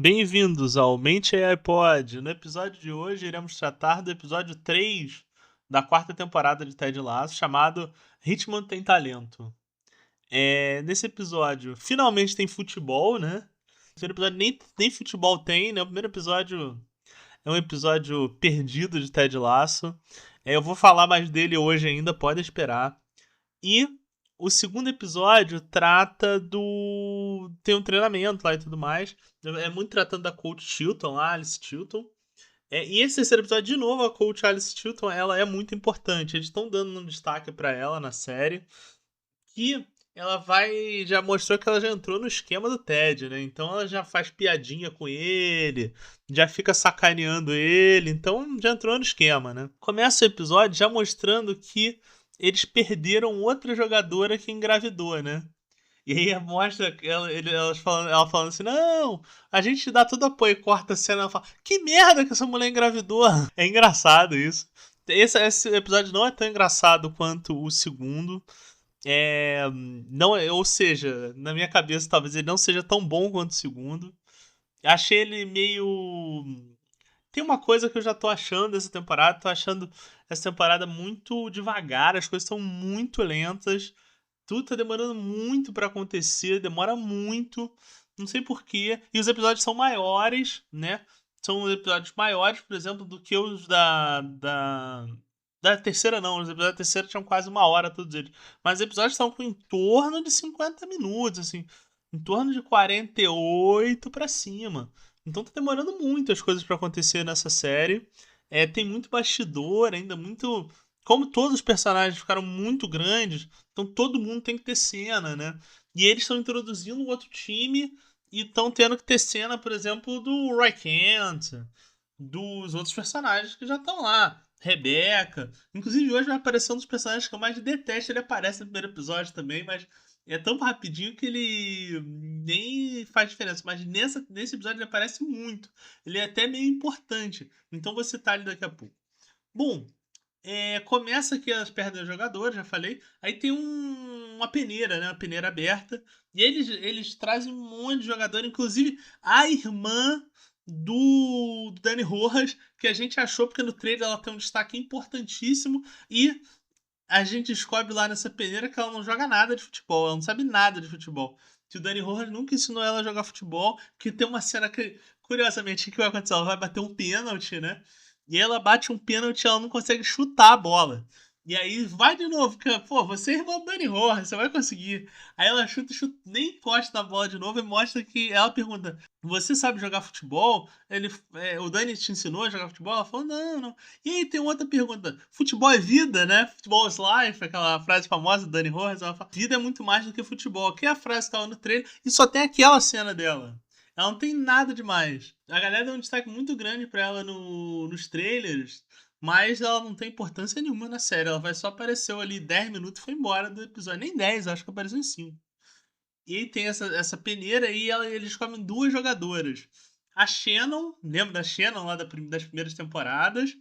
Bem-vindos ao Mente AI Pod. No episódio de hoje, iremos tratar do episódio 3 da quarta temporada de Ted Lasso, chamado Richmond Tem Talento. Nesse episódio, finalmente tem futebol, né? No primeiro episódio nem futebol tem, né? O primeiro episódio é um episódio perdido de Ted Lasso. Eu vou falar mais dele hoje ainda, pode esperar. E o segundo episódio trata do. Tem um treinamento lá e tudo mais. É muito tratando da coach Chilton lá, Alice Chilton. E esse terceiro episódio, de novo, a coach Alice Chilton, ela é muito importante. Eles estão dando um destaque pra ela na série. Que ela vai. Já mostrou que ela já entrou no esquema do Ted, né? Então ela já faz piadinha com ele, já fica sacaneando ele. Então já entrou no esquema, né? Começa o episódio já mostrando que eles perderam outra jogadora que engravidou, né? E aí mostra ela falando assim: não, a gente dá todo apoio. Corta a cena e ela fala: que merda que essa mulher engravidou. É engraçado isso. Esse episódio não é tão engraçado quanto o segundo. Não, ou seja, na minha cabeça talvez ele não seja tão bom quanto o segundo. Achei ele meio. Tem uma coisa que eu já tô achando dessa temporada. Tô achando essa temporada muito devagar, as coisas estão muito lentas. Tudo tá demorando muito pra acontecer, demora muito. Não sei porquê. E os episódios são maiores, né? São episódios maiores, por exemplo, do que os da terceira, não. Os episódios da terceira tinham quase uma hora, todos eles. Mas os episódios estão com em torno de 50 minutos, assim. Em torno de 48 pra cima. Então tá demorando muito as coisas pra acontecer nessa série. Tem muito bastidor ainda, muito. Como todos os personagens ficaram muito grandes, então todo mundo tem que ter cena, né? E eles estão introduzindo um outro time e estão tendo que ter cena, por exemplo, do Roy Kent, dos outros personagens que já estão lá. Rebecca. Inclusive, hoje vai aparecer um dos personagens que eu mais detesto. Ele aparece no primeiro episódio também, mas é tão rapidinho que ele nem faz diferença. Mas nesse episódio ele aparece muito. Ele é até meio importante. Então vou citar ele daqui a pouco. Bom, começa aqui as pernas do jogador, já falei. Aí tem uma peneira, né? Uma peneira aberta. E eles trazem um monte de jogador, inclusive a irmã do Dani Rojas, que a gente achou, porque no trailer ela tem um destaque importantíssimo. E a gente descobre lá nessa peneira que ela não joga nada de futebol, ela não sabe nada de futebol. Que o Dani Rojas nunca ensinou ela a jogar futebol, que tem uma cena que, curiosamente, o que vai acontecer? Ela vai bater um pênalti, né? E ela bate um pênalti e ela não consegue chutar a bola. E aí vai de novo, porque, pô, você é irmã do Dani Rojas, você vai conseguir. Aí ela chuta, nem encosta na bola de novo e mostra que ela pergunta: você sabe jogar futebol? O Dani te ensinou a jogar futebol? Ela falou: não, não. E aí tem outra pergunta: futebol é vida, né? Futebol is life, aquela frase famosa do Dani Rojas. Ela fala: vida é muito mais do que futebol. Que é a frase que tava no trailer e só tem aquela cena dela. Ela não tem nada demais. A galera deu um destaque muito grande pra ela nos trailers, mas ela não tem importância nenhuma na série. Ela vai só apareceu ali 10 minutos e foi embora do episódio. Nem 10, acho que apareceu em 5. E aí tem essa peneira e eles comem duas jogadoras. A Shannon, lembra da Shannon lá das primeiras temporadas?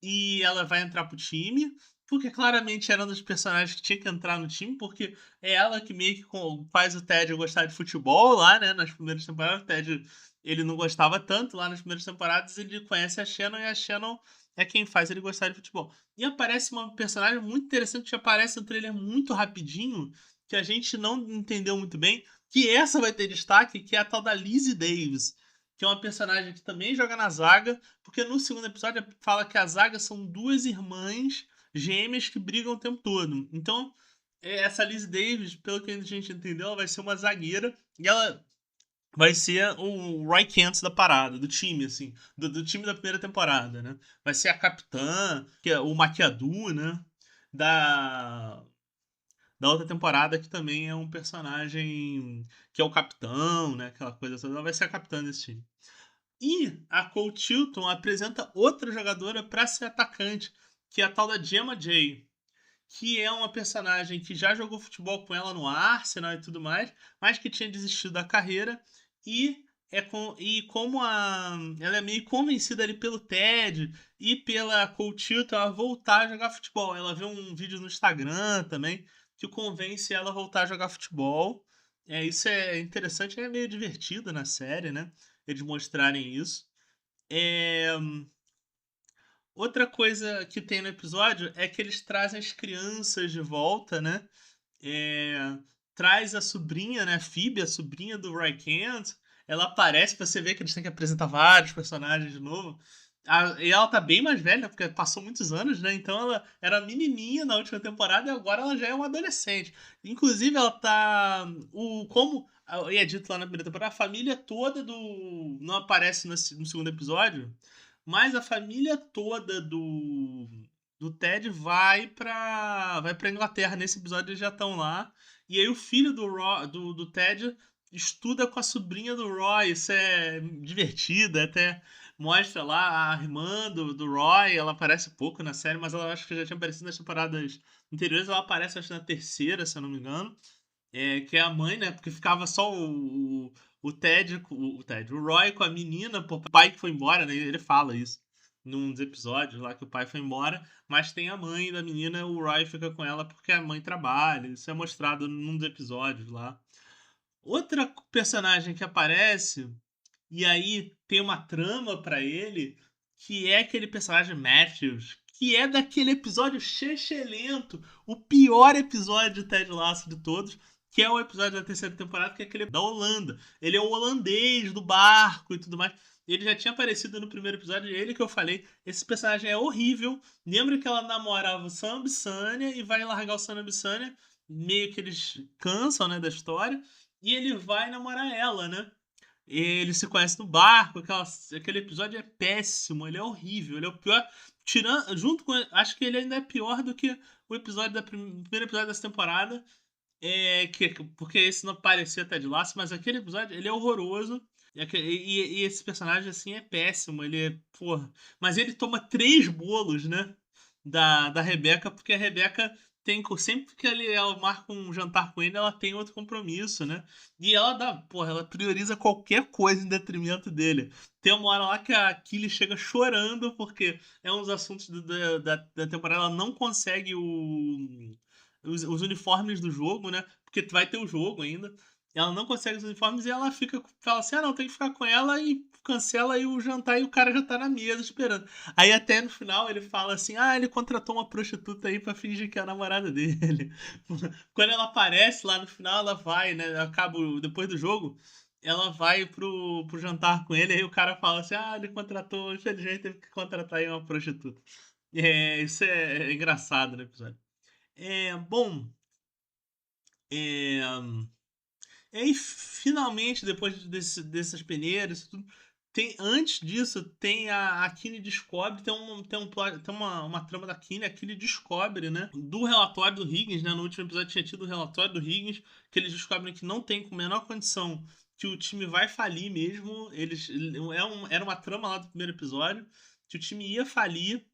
E ela vai entrar pro time, porque claramente era um dos personagens que tinha que entrar no time, porque é ela que meio que faz o Ted gostar de futebol lá, né? Nas primeiras temporadas, o Ted ele não gostava tanto lá nas primeiras temporadas, ele conhece a Shannon e a Shannon é quem faz ele gostar de futebol. E aparece uma personagem muito interessante que aparece no trailer muito rapidinho, que a gente não entendeu muito bem, que essa vai ter destaque, que é a tal da Lizzie Davis, que é uma personagem que também joga na zaga, porque no segundo episódio fala que a zaga são duas irmãs gêmeas que brigam o tempo todo. Então, essa Liz Davis, pelo que a gente entendeu, ela vai ser uma zagueira e ela vai ser o Roy Kent da parada, do time, assim, do time da primeira temporada, né? Vai ser a capitã, que é o Maquiadu, né? Da, da outra temporada, que também é um personagem que é o capitão, né? Aquela coisa toda. Ela vai ser a capitã desse time. E a Colt Chilton apresenta outra jogadora para ser atacante, que é a tal da Gemma J, que é uma personagem que já jogou futebol com ela no Arsenal e tudo mais, mas que tinha desistido da carreira e como ela é meio convencida ali pelo Ted e pela Colt Chilton a voltar a jogar futebol. Ela vê um vídeo no Instagram também que convence ela a voltar a jogar futebol. Isso é interessante, é meio divertido na série, né? eles mostrarem isso. É, outra coisa que tem no episódio é que eles trazem as crianças de volta, né? É, traz a sobrinha, né? Phoebe, a sobrinha do Roy Kent. Ela aparece pra você ver que eles têm que apresentar vários personagens de novo. E ela tá bem mais velha, porque passou muitos anos, né? Então ela era menininha na última temporada e agora ela já é uma adolescente. Inclusive, ela tá. E é dito lá na primeira temporada, a família toda do. Não aparece no segundo episódio, mas a família toda do Ted vai pra Inglaterra. Nesse episódio eles já estão lá. E aí o filho do Ted estuda com a sobrinha do Roy. Isso é divertido, até mostra lá a irmã do Roy. Ela aparece pouco na série, mas ela acho que já tinha aparecido nas temporadas anteriores. Ela aparece, acho, na terceira, se eu não me engano. Que é a mãe, né? Porque ficava só o Ted, o Roy com a menina, pô, o pai que foi embora, né? Ele fala isso num dos episódios lá que o pai foi embora, mas tem a mãe da menina, o Roy fica com ela porque a mãe trabalha. Isso é mostrado num dos episódios lá. Outra personagem que aparece, e aí tem uma trama pra ele, que é aquele personagem Matthews, que é daquele episódio lento, o pior episódio de Ted Lasso de todos, que é o episódio da terceira temporada, que é aquele da Holanda. Ele é o holandês do barco e tudo mais. Ele já tinha aparecido no primeiro episódio, ele que eu falei. Esse personagem é horrível. Lembra que ela namorava o Sam Bissania e vai largar o Sam Bissania. Meio que eles cansam, né, da história. E ele vai namorar ela, né? Ele se conhece no barco, aquele episódio é péssimo, ele é horrível, ele é o pior. Tirando, junto com. Acho que ele ainda é pior do que o episódio primeiro episódio dessa temporada. Porque esse não parecia Ted Lasso, mas aquele episódio ele é horroroso. E esse personagem assim é péssimo. Ele é. Porra. Mas ele toma três bolos, né? Da Rebeca, porque a Rebeca tem. Sempre que ela marca um jantar com ele, ela tem outro compromisso, né? E ela dá. Porra, ela prioriza qualquer coisa em detrimento dele. Tem uma hora lá que a Kylie chega chorando, porque é um dos assuntos da temporada. Ela não consegue os uniformes do jogo, né? Porque vai ter o jogo ainda. Ela não consegue os uniformes e ela fala assim: ah, não, tem que ficar com ela e cancela aí o jantar e o cara já tá na mesa esperando. Aí até no final ele fala assim: ah, ele contratou uma prostituta aí pra fingir que é a namorada dele. Quando ela aparece lá no final, ela vai, né? Depois do jogo, ela vai pro jantar com ele, aí o cara fala assim: ah, ele contratou, infelizmente teve que contratar aí uma prostituta. Isso é engraçado no episódio. Bom, é, e aí, finalmente, depois dessas peneiras, tudo, antes disso, tem a Kinney descobre, tem uma trama da Kinney, a Kinney descobre, né, do relatório do Higgins, né, no último episódio tinha tido o relatório do Higgins, que eles descobrem que não tem com a menor condição, que o time vai falir mesmo, era uma trama lá do primeiro episódio, que o time ia falir,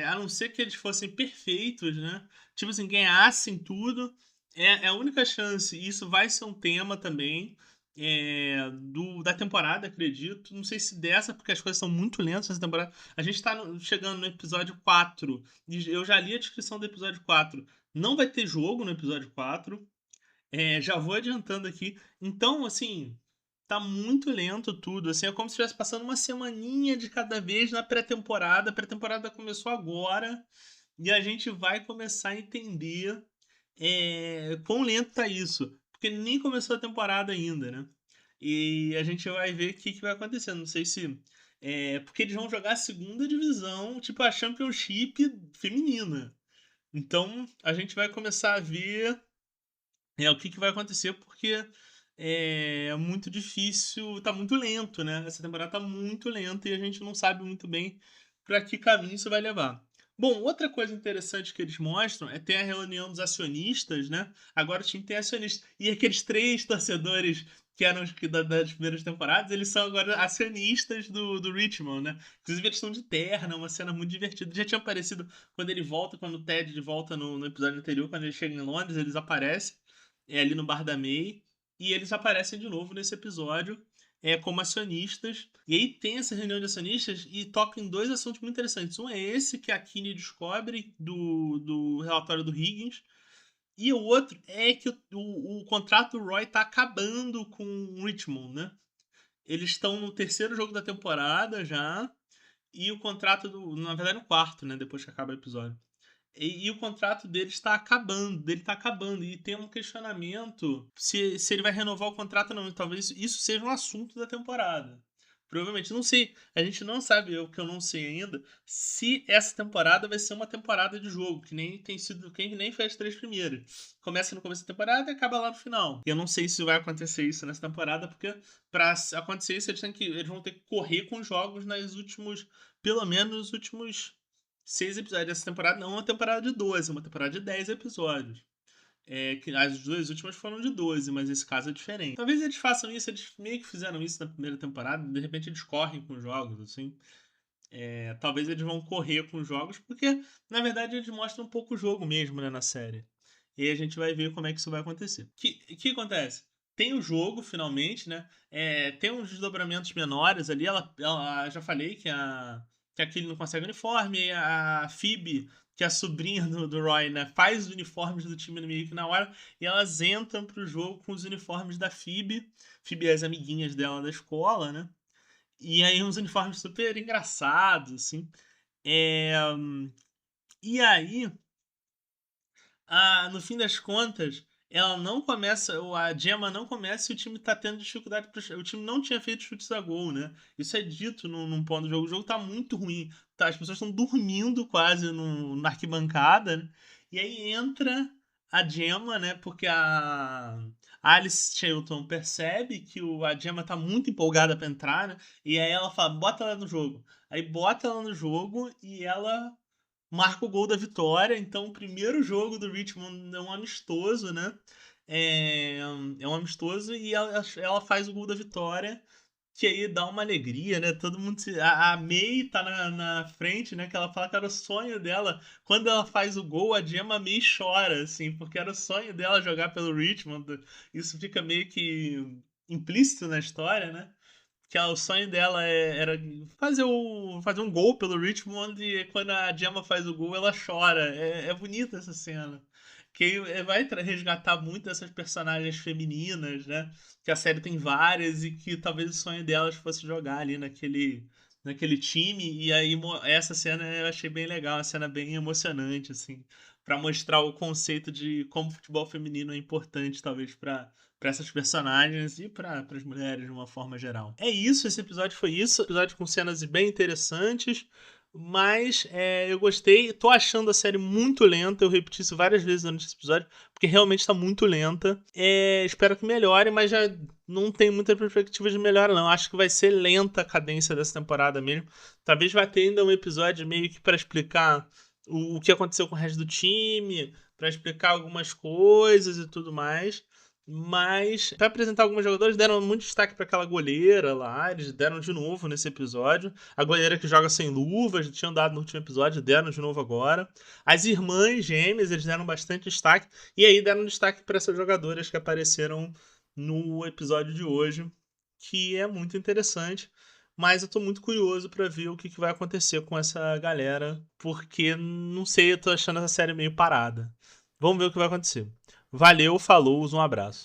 a não ser que eles fossem perfeitos, né, tipo assim, ganhassem tudo, é a única chance, e isso vai ser um tema também da temporada, acredito. Não sei se dessa, porque as coisas são muito lentas nessa temporada. A gente tá chegando no episódio 4 e eu já li a descrição do episódio 4. Não vai ter jogo no episódio 4. Já vou adiantando aqui. Então, assim, tá muito lento tudo. Assim, é como se estivesse passando uma semaninha de cada vez na pré-temporada. A pré-temporada começou agora e a gente vai começar a entender quão lento tá isso. Porque nem começou a temporada ainda, né? E a gente vai ver o que vai acontecer. Não sei se. Porque eles vão jogar a segunda divisão, tipo a Championship feminina. Então a gente vai começar a ver o que vai acontecer, porque é muito difícil, tá muito lento, né? Essa temporada tá muito lenta e a gente não sabe muito bem para que caminho isso vai levar. Bom, outra coisa interessante que eles mostram é ter a reunião dos acionistas, né? Agora o time tem acionistas. E aqueles três torcedores que eram das primeiras temporadas, eles são agora acionistas do Richmond, né? Inclusive eles estão de terno, é uma cena muito divertida. Já tinha aparecido quando ele volta, quando o Ted volta no episódio anterior, quando ele chega em Londres, eles aparecem ali no Bar da May. E eles aparecem de novo nesse episódio como acionistas. E aí tem essa reunião de acionistas e toca em dois assuntos muito interessantes. Um é esse que a Kinney descobre do relatório do Higgins. E o outro é que o contrato do Roy tá acabando com o Richmond, né? Eles estão no terceiro jogo da temporada já. E o contrato na verdade, no quarto, né? Depois que acaba o episódio. E o contrato dele está acabando. E tem um questionamento se ele vai renovar o contrato ou não. Talvez isso seja um assunto da temporada. Provavelmente, não sei. A gente não sabe, o que eu não sei ainda, se essa temporada vai ser uma temporada de jogo, que nem tem sido, quem nem fez as três primeiras. Começa no começo da temporada e acaba lá no final. E eu não sei se vai acontecer isso nessa temporada, porque pra acontecer isso, eles vão ter que correr com jogos nos últimos, pelo menos nos últimos 6 episódios. Essa temporada não é uma temporada de 12, é uma temporada de 10 episódios. Que as duas últimas foram de 12, mas esse caso é diferente. Talvez eles façam isso, eles meio que fizeram isso na primeira temporada, de repente eles correm com jogos, assim. Talvez eles vão correr com jogos, porque na verdade eles mostram um pouco o jogo mesmo, né, na série. E aí a gente vai ver como é que isso vai acontecer. O que acontece? Tem o jogo, finalmente, né? Tem uns desdobramentos menores ali. Já falei que a Kylie não consegue uniforme. E a Phoebe, que é a sobrinha do Roy, né? Faz os uniformes do time meio que na hora. E elas entram pro jogo com os uniformes da Phoebe. Phoebe é as amiguinhas dela da escola, né? E aí uns uniformes super engraçados, assim. É, e aí, no fim das contas, ela não começa, a Gemma não começa e o time tá tendo dificuldade. O time não tinha feito chutes a gol, né? Isso é dito num ponto do jogo. O jogo tá muito ruim. Tá, as pessoas estão dormindo quase na arquibancada, né? E aí entra a Gemma, né? Porque a Alice Shelton percebe que a Gemma tá muito empolgada pra entrar, né? E aí ela fala, bota ela no jogo. Aí bota ela no jogo e ela marca o gol da vitória. Então, o primeiro jogo do Richmond é um amistoso, né? É um amistoso e ela faz o gol da vitória, que aí dá uma alegria, né? Todo mundo a May tá na frente, né? Que ela fala que era o sonho dela. Quando ela faz o gol, a Gemma May chora, assim, porque era o sonho dela jogar pelo Richmond. Isso fica meio que implícito na história, né? Que o sonho dela era fazer um gol pelo Richmond e quando a Gemma faz o gol, ela chora. É bonita essa cena. Que vai resgatar muito dessas personagens femininas, né? Que a série tem várias e que talvez o sonho delas fosse jogar ali naquele time. E aí essa cena eu achei bem legal, uma cena bem emocionante, assim, para mostrar o conceito de como o futebol feminino é importante, talvez, para essas personagens e para as mulheres de uma forma geral. É isso, esse episódio foi isso. Episódio com cenas bem interessantes. Mas eu gostei. Tô achando a série muito lenta. Eu repeti isso várias vezes durante esse episódio, porque realmente tá muito lenta. Espero que melhore, mas já não tem muita perspectiva de melhora, não. Acho que vai ser lenta a cadência dessa temporada mesmo. Talvez vá ter ainda um episódio meio que para explicar o que aconteceu com o resto do time, para explicar algumas coisas e tudo mais. Mas, para apresentar alguns jogadores, deram muito destaque para aquela goleira lá. Eles deram de novo nesse episódio. A goleira que joga sem luvas, tinham dado no último episódio, deram de novo agora. As irmãs gêmeas, eles deram bastante destaque. E aí deram destaque para essas jogadoras que apareceram no episódio de hoje, que é muito interessante. Mas eu tô muito curioso para ver o que vai acontecer com essa galera, porque não sei, eu tô achando essa série meio parada. Vamos ver o que vai acontecer. Valeu, falou, um abraço.